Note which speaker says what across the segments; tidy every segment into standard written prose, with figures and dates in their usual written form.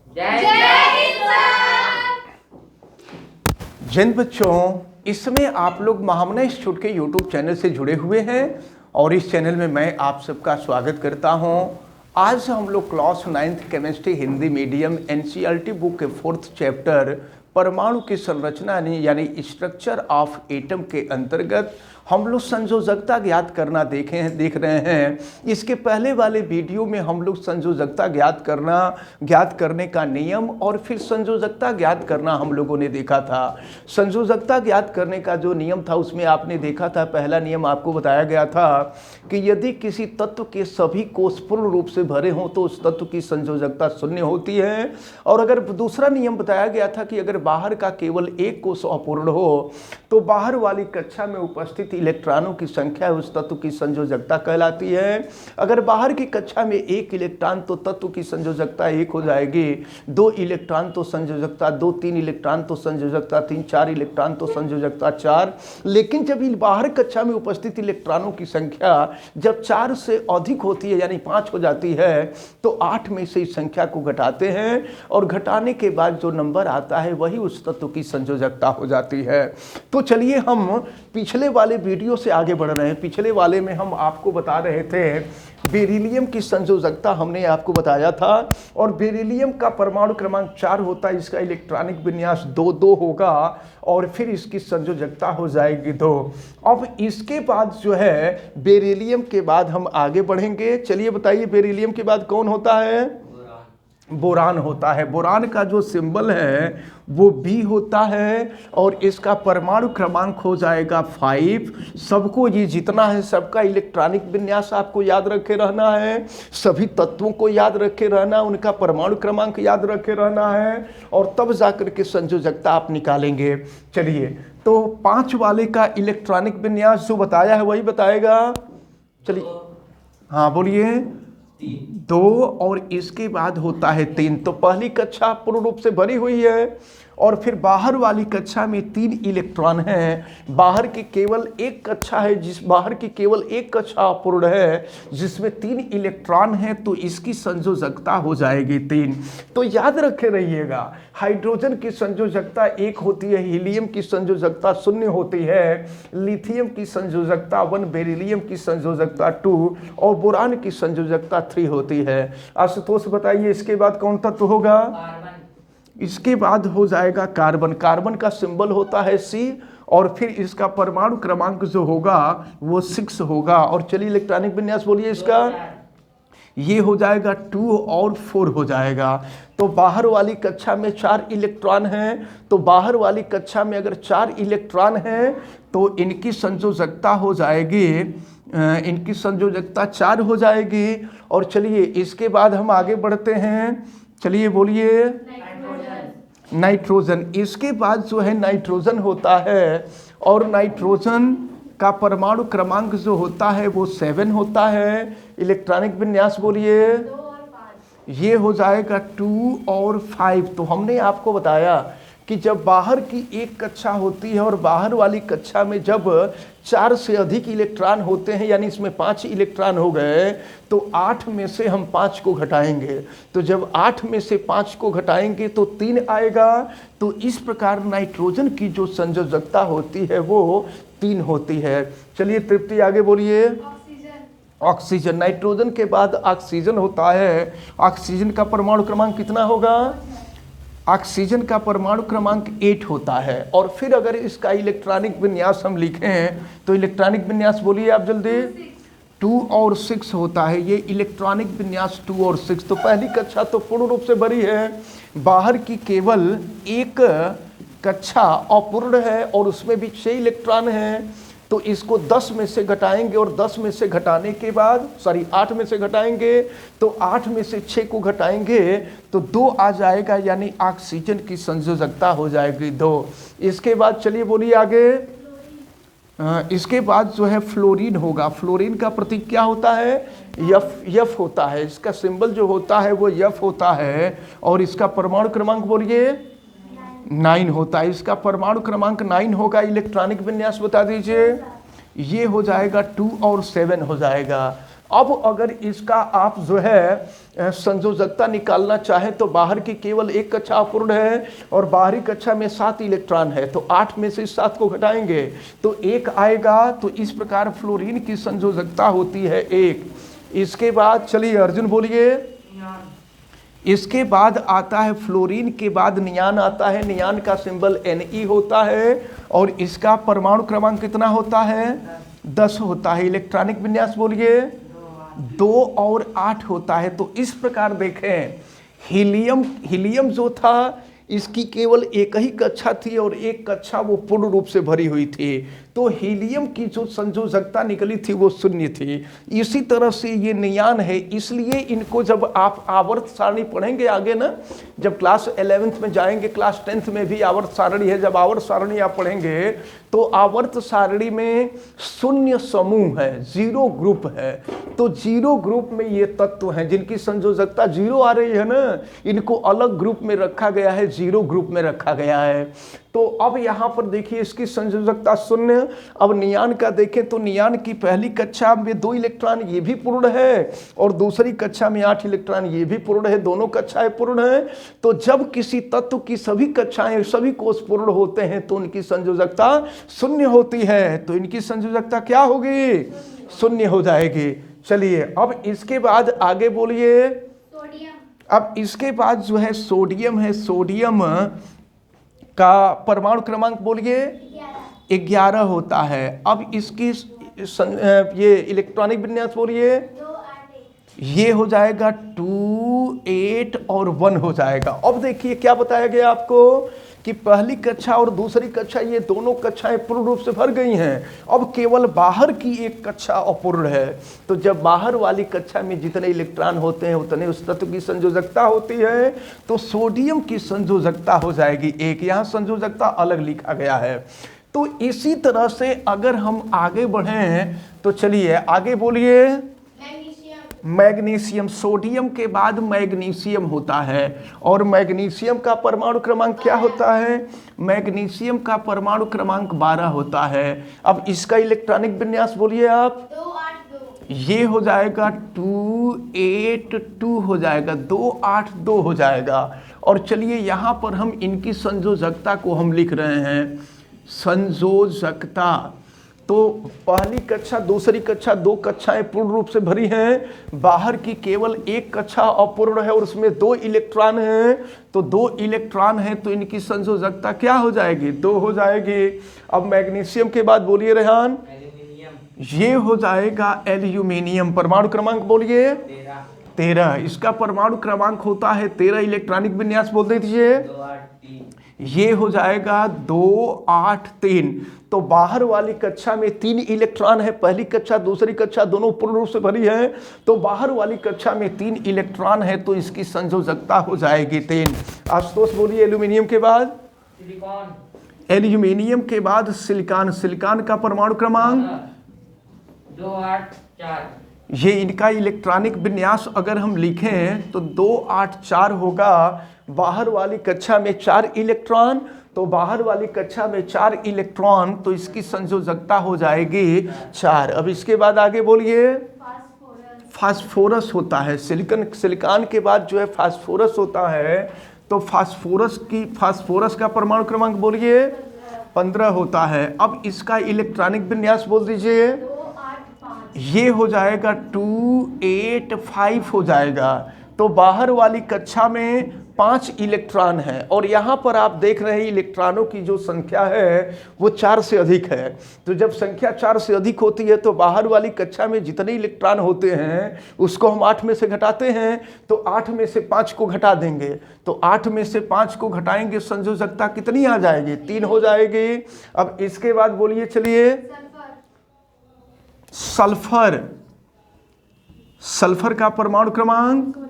Speaker 1: जय हिंद सर।
Speaker 2: जिन बच्चों इस समय आप लोग महामना इंस्टीट्यूट के यूट्यूब चैनल से जुड़े हुए हैं और इस चैनल में मैं आप सबका स्वागत करता हूं। आज हम लोग class 9th chemistry Hindi medium NCERT book के 4th चैप्टर परमाणु की संरचना यानी स्ट्रक्चर ऑफ एटम के अंतर्गत हम लोग संयोजकता ज्ञात करना देख रहे हैं। इसके पहले वाले वीडियो में हम लोग संयोजकता ज्ञात करने का नियम और फिर संयोजकता ज्ञात करना हम लोगों ने देखा था। संयोजकता ज्ञात करने का जो नियम था उसमें आपने देखा था, पहला नियम आपको बताया गया था कि यदि किसी तत्व के सभी कोष पूर्ण रूप से भरे हों तो उस तत्व की संयोजकता शून्य होती है। और अगर दूसरा नियम बताया गया था कि अगर बाहर का केवल एक कोष अपूर्ण हो तो बाहर वाली कक्षा में उपस्थित इलेक्ट्रॉनों की संख्या उस तत्व की संयोजकता कहलाती है। अगर बाहर की कक्षा में एक इलेक्ट्रॉन तो तत्व की संयोजकता एक हो जाएगी, 2 इलेक्ट्रॉन तो संयोजकता 2, 3 इलेक्ट्रॉन तो संयोजकता 3, 4 इलेक्ट्रॉन तो संयोजकता 4। लेकिन जब बाहर कक्षा में उपस्थित इलेक्ट्रॉनों की संख्या जब 4 से अधिक होती है यानी 5 हो जाती है तो 8 में से इस संख्या को घटाते हैं और घटाने के बाद जो नंबर आता है वही उस तत्व की संयोजकता हो जाती है। तो चलिए हम पिछले वाले वीडियो से आगे बढ़ रहे हैं। पिछले वाले में हम आपको बता रहे थे बेरिलियम की संयोजकता हमने आपको बताया था और बेरिलियम का परमाणु क्रमांक 4 होता है, इसका इलेक्ट्रॉनिक विन्यास 2-2 होगा और फिर इसकी संयोजकता हो जाएगी 2। अब इसके बाद जो है बेरिलियम के बाद हम आगे बढ़ेंगे। चलिए बताइए बेरिलियम के बाद कौन होता है? बोरान होता है। बोरान का जो सिंबल है वो B होता है और इसका परमाणु क्रमांक हो जाएगा 5। सबको ये जितना है सबका इलेक्ट्रॉनिक विन्यास आपको याद रखे रहना है, सभी तत्वों को याद रखे रहना, उनका परमाणु क्रमांक याद रखे रहना है और तब जाकर के संयोजकता आप निकालेंगे। चलिए तो 5 वाले का इलेक्ट्रॉनिक विन्यास जो बताया है वही बताएगा। चलिए हाँ बोलिए। 2 और इसके बाद होता है 3। तो पहली कक्षा पूर्ण रूप से भरी हुई है और फिर बाहर वाली कक्षा में 3 इलेक्ट्रॉन हैं। बाहर की केवल एक कक्षा है बाहर की केवल एक कक्षा अपूर्ण है जिसमें 3 इलेक्ट्रॉन हैं तो इसकी संयोजकता हो जाएगी 3। तो याद रखे रहिएगा हाइड्रोजन की संयोजकता 1 होती है, हीलियम की संयोजकता 0 होती है, लिथियम की संयोजकता 1, बेरिलियम की संयोजकता 2 और बोरान की संयोजकता 3 होती है। आशुतोष बताइए इसके बाद कौन तत्व होगा? इसके बाद हो जाएगा कार्बन। कार्बन का सिंबल होता है C और फिर इसका परमाणु क्रमांक जो होगा वो 6 होगा। और चलिए इलेक्ट्रॉनिक विन्यास बोलिए इसका। ये हो जाएगा 2 और 4 हो जाएगा। तो बाहर वाली कक्षा में 4 इलेक्ट्रॉन हैं तो बाहर वाली कक्षा में अगर 4 इलेक्ट्रॉन हैं तो इनकी संयोजकता हो जाएगी, इनकी संयोजकता 4 हो जाएगी। और चलिए इसके बाद हम आगे बढ़ते हैं। चलिए बोलिए नाइट्रोजन। इसके बाद जो है नाइट्रोजन होता है और नाइट्रोजन का परमाणु क्रमांक जो होता है वो 7 होता है। इलेक्ट्रॉनिक विन्यास बोलिए। ये हो जाएगा 2 और 5। तो हमने आपको बताया कि जब बाहर की एक कक्षा होती है और बाहर वाली कक्षा में जब 4 से अधिक इलेक्ट्रॉन होते हैं यानी इसमें 5 इलेक्ट्रॉन हो गए तो 8 में से हम 5 को घटाएंगे। तो जब 8 में से 5 को घटाएंगे तो 3 आएगा। तो इस प्रकार नाइट्रोजन की जो संयोजकता होती है वो 3 होती है। चलिए तृप्ति आगे बोलिए। ऑक्सीजन। नाइट्रोजन के बाद ऑक्सीजन होता है। ऑक्सीजन का परमाणु क्रमांक कितना होगा? ऑक्सीजन का परमाणु क्रमांक 8 होता है। और फिर अगर इसका इलेक्ट्रॉनिक विन्यास हम लिखें तो इलेक्ट्रॉनिक विन्यास बोलिए आप जल्दी। 2 और 6 होता है। ये इलेक्ट्रॉनिक विन्यास 2 और 6। तो पहली कक्षा तो पूर्ण रूप से भरी है, बाहर की केवल एक कक्षा अपूर्ण है और उसमें भी 6 इलेक्ट्रॉन हैं। तो इसको 10 में से घटाएंगे और 10 में से घटाने के बाद 8 में से घटाएंगे तो 8 में से 6 को घटाएंगे तो 2 आ जाएगा यानी ऑक्सीजन की संयोजकता हो जाएगी 2। इसके बाद चलिए बोलिए आगे। इसके बाद जो है फ्लोरीन होगा। फ्लोरीन का प्रतीक क्या होता है? F होता है। इसका सिंबल जो होता है वो F होता है और इसका परमाणु क्रमांक बोलिए 9 होता है। इसका परमाणु क्रमांक 9 होगा। इलेक्ट्रॉनिक विन्यास बता दीजिए। ये हो जाएगा 2 और 7 हो जाएगा। अब अगर इसका आप जो है संयोजकता निकालना चाहें तो बाहर की केवल एक कक्षा अपूर्ण है और बाहरी कक्षा में 7 इलेक्ट्रॉन है, तो 8 में से 7 को घटाएंगे तो 1 आएगा। तो इस प्रकार फ्लोरीन की संयोजकता होती है 1। इसके बाद चलिए अर्जुन बोलिए। इसके बाद आता है फ्लोरीन के बाद नियान आता है। नियान का सिंबल Ne होता है और इसका परमाणु क्रमांक कितना होता है? 10 होता है। इलेक्ट्रॉनिक विन्यास बोलिए। 2 और 8 होता है। तो इस प्रकार देखें, हीलियम जो था इसकी केवल एक ही कक्षा थी और एक कक्षा वो पूर्ण रूप से भरी हुई थी, तो हीलियम की जो संयोजकता निकली थी वो 0 थी। इसी तरह से ये नियान है, इसलिए इनको जब आप आवर्त सारणी पढ़ेंगे आगे ना, जब क्लास 11th में जाएंगे, क्लास 10th में भी आवर्त सारणी है, जब आवर्त सारणी आप पढ़ेंगे तो आवर्त सारणी में 0 समूह है, 0 ग्रुप है। तो 0 ग्रुप में ये तत्व हैं जिनकी संयोजकता 0 आ रही है ना, इनको अलग ग्रुप में रखा गया है, 0 ग्रुप में रखा गया है। तो अब यहाँ पर देखिए इसकी संयोजकता 0। अब नियान का देखें तो नियान की पहली कक्षा में 2 इलेक्ट्रॉन ये भी पूर्ण है और दूसरी कक्षा में 8 इलेक्ट्रॉन ये भी पूर्ण है, दोनों कक्षाएं पूर्ण है। तो जब किसी तत्व की सभी कक्षाएं, सभी कोष पूर्ण होते हैं तो उनकी संयोजकता 0 होती है। तो इनकी संयोजकता क्या होगी? 0 हो जाएगी। चलिए अब इसके बाद आगे बोलिए। अब इसके बाद जो है सोडियम है। सोडियम का परमाणु क्रमांक बोलिए 11 होता है। अब इसकी ये इलेक्ट्रॉनिक विन्यास बोलिए। ये हो जाएगा 2, 8 और 1 हो जाएगा। अब देखिए क्या बताया गया आपको कि पहली कक्षा और दूसरी कक्षा ये दोनों कक्षाएं पूर्ण रूप से भर गई हैं। अब केवल बाहर की एक कक्षा अपूर्ण है। तो जब बाहर वाली कक्षा में जितने इलेक्ट्रॉन होते हैं उतने उस तत्व की संयोजकता होती है। तो सोडियम की संयोजकता हो जाएगी 1। यहाँ संयोजकता अलग लिखा गया है। तो इसी तरह से अगर हम आगे बढ़ें तो चलिए आगे बोलिए। मैग्नीशियम। सोडियम के बाद मैग्नीशियम होता है और मैग्नीशियम का परमाणु क्रमांक क्या होता है? मैग्नीशियम का परमाणु क्रमांक 12 होता है। अब इसका इलेक्ट्रॉनिक विन्यास बोलिए आप।
Speaker 1: 2, 8, 2।
Speaker 2: ये हो जाएगा 2, 8, 2 हो जाएगा, 2, 8, 2 हो जाएगा। और चलिए यहाँ पर हम इनकी संयोजकता को हम लिख रहे हैं। संयोजकता तो पहली कक्षा दूसरी कक्षा 2 कक्षाएं पूर्ण रूप से भरी हैं। बाहर की केवल एक कक्षा अपूर्ण है और उसमें 2 इलेक्ट्रॉन हैं। तो 2 इलेक्ट्रॉन हैं तो इनकी संयोजकता क्या हो जाएगी? 2 हो जाएगी। अब मैग्नीशियम के बाद बोलिए रेहान। ये हो जाएगा एल्यूमिनियम। परमाणु क्रमांक बोलिए 13। इसका परमाणु क्रमांक होता है 13। इलेक्ट्रॉनिक विन्यास बोल दीजिए। ये हो जाएगा 2, 8, 3। तो बाहर वाली कक्षा में 3 इलेक्ट्रॉन है। पहली कक्षा दूसरी कक्षा दोनों पूर्ण रूप से भरी है। तो बाहर वाली कक्षा में 3 इलेक्ट्रॉन है तो इसकी संयोजकता हो जाएगी 3। आशुतोष बोलिए एल्यूमिनियम के बाद।
Speaker 3: सिलिकॉन।
Speaker 2: एल्यूमिनियम के बाद सिलिकॉन। सिलिकॉन का परमाणु क्रमांक
Speaker 3: 2, 8, 4।
Speaker 2: ये इनका इलेक्ट्रॉनिक विन्यास अगर हम लिखें तो 2, 8, 4 होगा। बाहर वाली कक्षा में 4 इलेक्ट्रॉन, तो बाहर वाली कक्षा में 4 इलेक्ट्रॉन, तो इसकी संयोजकता हो जाएगी 4। अब इसके बाद आगे बोलिए। फास्फोरस होता है। सिलिकॉन के बाद जो है फास्फोरस होता है। तो फास्फोरस का परमाणु क्रमांक बोलिए 15 होता है। अब इसका इलेक्ट्रॉनिक विन्यास बोल दीजिए।
Speaker 1: 2, 8, 5।
Speaker 2: ये हो जाएगा 2, 8, 5 हो जाएगा। तो बाहर वाली कक्षा में 5 इलेक्ट्रॉन है और यहाँ पर आप देख रहे हैं इलेक्ट्रॉनों की जो संख्या है वो 4 से अधिक है। तो जब संख्या 4 से अधिक होती है तो बाहर वाली कक्षा में जितने इलेक्ट्रॉन होते हैं उसको हम 8 में से घटाते हैं। तो 8 में से 5 को घटा देंगे। तो 8 में से 5 को घटाएंगे, संयोजकता कितनी आ जाएगी? 3 हो जाएगी। अब इसके बाद बोलिए चलिए। सल्फर। सल्फर का परमाणु क्रमांक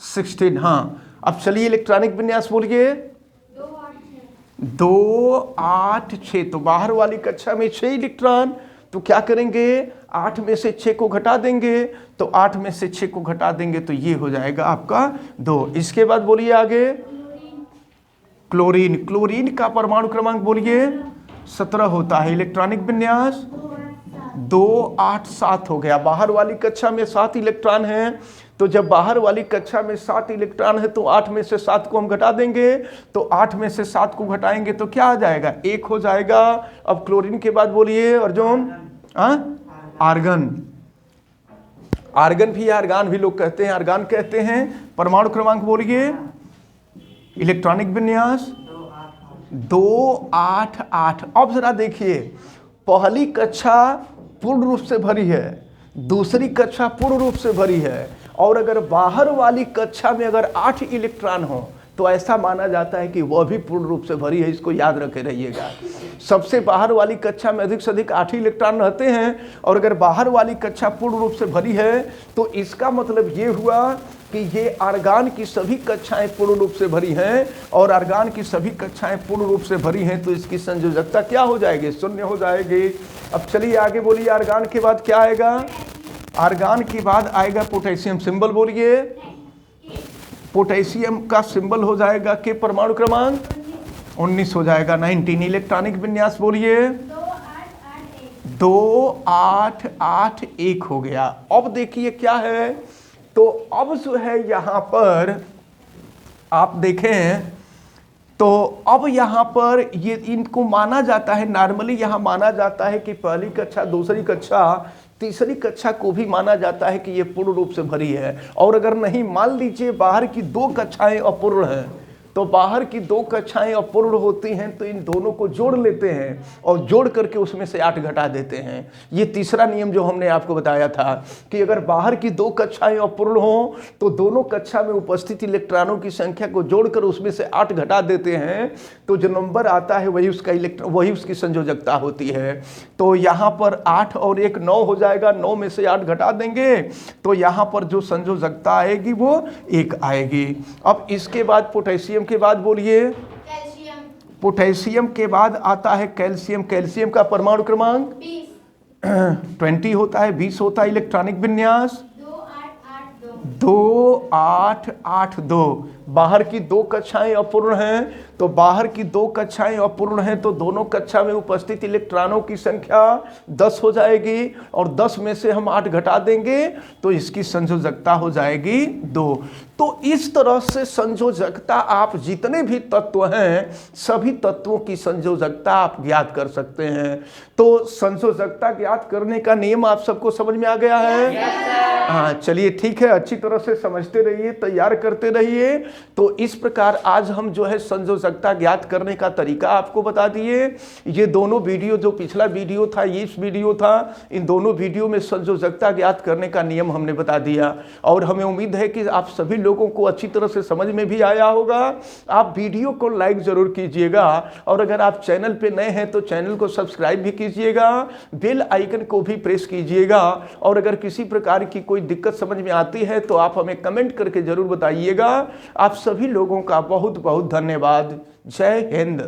Speaker 2: 16। हाँ, अब चलिए इलेक्ट्रॉनिक विन्यास बोलिए। 2, 8, 6। तो बाहर वाली कक्षा में 6 इलेक्ट्रॉन, तो क्या करेंगे? 8 में से 6 को घटा देंगे। तो 8 में से 6 को घटा देंगे तो ये हो जाएगा आपका 2। इसके बाद बोलिए आगे। क्लोरीन। क्लोरीन का परमाणु क्रमांक बोलिए 17 होता है। इलेक्ट्रॉनिक विन्यास 2 8 7 हो गया। बाहर वाली कक्षा में 7 इलेक्ट्रॉन हैं, तो जब बाहर वाली कक्षा में 7 इलेक्ट्रॉन है तो 8 में से 7 को हम घटा देंगे, तो 8 में से 7 को घटाएंगे तो क्या आ जाएगा? 1 हो जाएगा। अब क्लोरीन के बाद बोलिए अर्जुन। आर्गन। आर्गन भी आर्गान भी लोग कहते हैं, आर्गान कहते हैं। परमाणु क्रमांक बोलिए, इलेक्ट्रॉनिक विन्यास 2 8 8। अब जरा देखिए, पहली कक्षा पूर्ण रूप से भरी है, दूसरी कक्षा पूर्ण रूप से भरी है, और अगर बाहर वाली कक्षा में अगर 8 इलेक्ट्रॉन हो तो ऐसा माना जाता है कि वह भी पूर्ण रूप से भरी है। इसको याद रखे रहिएगा। सबसे बाहर वाली कक्षा में अधिक से अधिक 8 इलेक्ट्रॉन रहते हैं, और अगर बाहर वाली कक्षा पूर्ण रूप से भरी है तो इसका मतलब ये हुआ कि ये आर्गान की सभी कक्षाएं पूर्ण रूप से भरी हैं, और आर्गान की सभी कक्षाएं पूर्ण रूप से भरी हैं, तो इसकी संयोजकता क्या हो जाएगी? 0 हो जाएगी। अब चलिए आगे बोलिए, आर्गान के बाद क्या आएगा? आर्गान के बाद आएगा पोटेशियम। सिंबल बोलिए, पोटेशियम का सिंबल हो जाएगा के परमाणु क्रमांक 19 हो जाएगा। 19 इलेक्ट्रॉनिक विन्यास बोलिए, 2 8 8 1 हो गया। अब देखिए क्या है, तो अब जो है यहाँ पर आप देखें तो अब यहाँ पर ये इनको माना जाता है, नॉर्मली यहाँ माना जाता है कि पहली कक्षा, दूसरी कक्षा, तीसरी कक्षा को भी माना जाता है कि ये पूर्ण रूप से भरी है। और अगर नहीं, मान लीजिए बाहर की 2 कक्षाएं अपूर्ण हैं, तो बाहर की 2 कक्षाएं अपूर्ण होती हैं तो इन दोनों को जोड़ लेते हैं और जोड़ करके उसमें से 8 घटा देते हैं। ये तीसरा नियम जो हमने आपको बताया था कि अगर बाहर की 2 कक्षाएं अपूर्ण हो तो दोनों कक्षा में उपस्थित इलेक्ट्रॉनों की संख्या को जोड़कर उसमें से 8 घटा देते हैं, तो जो नंबर आता है वही उसका वही उसकी संयोजकता होती है। तो यहाँ पर 8 और 1 9 हो जाएगा। 9 में से 8 घटा देंगे तो यहाँ पर जो संयोजकता आएगी वो 1 आएगी। अब इसके बाद पोटेशियम के बाद बोलिए,
Speaker 1: कैल्शियम।
Speaker 2: पोटेशियम के बाद आता है कैल्शियम। कैल्शियम का परमाणु क्रमांक 20 होता है, 20 होता है। इलेक्ट्रॉनिक विन्यास 2 8 8 2। बाहर की 2 कक्षाएं अपूर्ण हैं, तो बाहर की 2 कक्षाएं अपूर्ण हैं तो दोनों कक्षा में उपस्थित इलेक्ट्रॉनों की संख्या 10 हो जाएगी, और 10 में से हम 8 घटा देंगे तो इसकी संयोजकता हो जाएगी 2। तो इस तरह से संयोजकता आप जितने भी तत्व हैं सभी तत्वों की संयोजकता आप ज्ञात कर सकते हैं। तो संयोजकता ज्ञात करने का नियम आप सबको समझ में आ गया है? हाँ, चलिए ठीक है, अच्छी तरह से समझते रहिए, तैयार करते रहिए। तो इस प्रकार आज हम जो है संयोजकता ज्ञात करने का तरीका आपको बता दिए। ये दोनों वीडियो, जो पिछला वीडियो था, ये इस वीडियो था, इन दोनों वीडियो में संयोजकता ज्ञात करने का नियम हमने बता दिया, और हमें उम्मीद है कि आप सभी लोगों को अच्छी तरह से समझ में भी आया होगा। आप वीडियो को लाइक जरूर कीजिएगा, और अगर आप चैनल पे नए हैं तो चैनल को सब्सक्राइब भी कीजिएगा, बेल आइकन को भी प्रेस कीजिएगा, और अगर किसी प्रकार की कोई दिक्कत समझ में आती है तो आप हमें कमेंट करके जरूर बताइएगा। आप सभी लोगों का बहुत बहुत धन्यवाद। जय हिंद।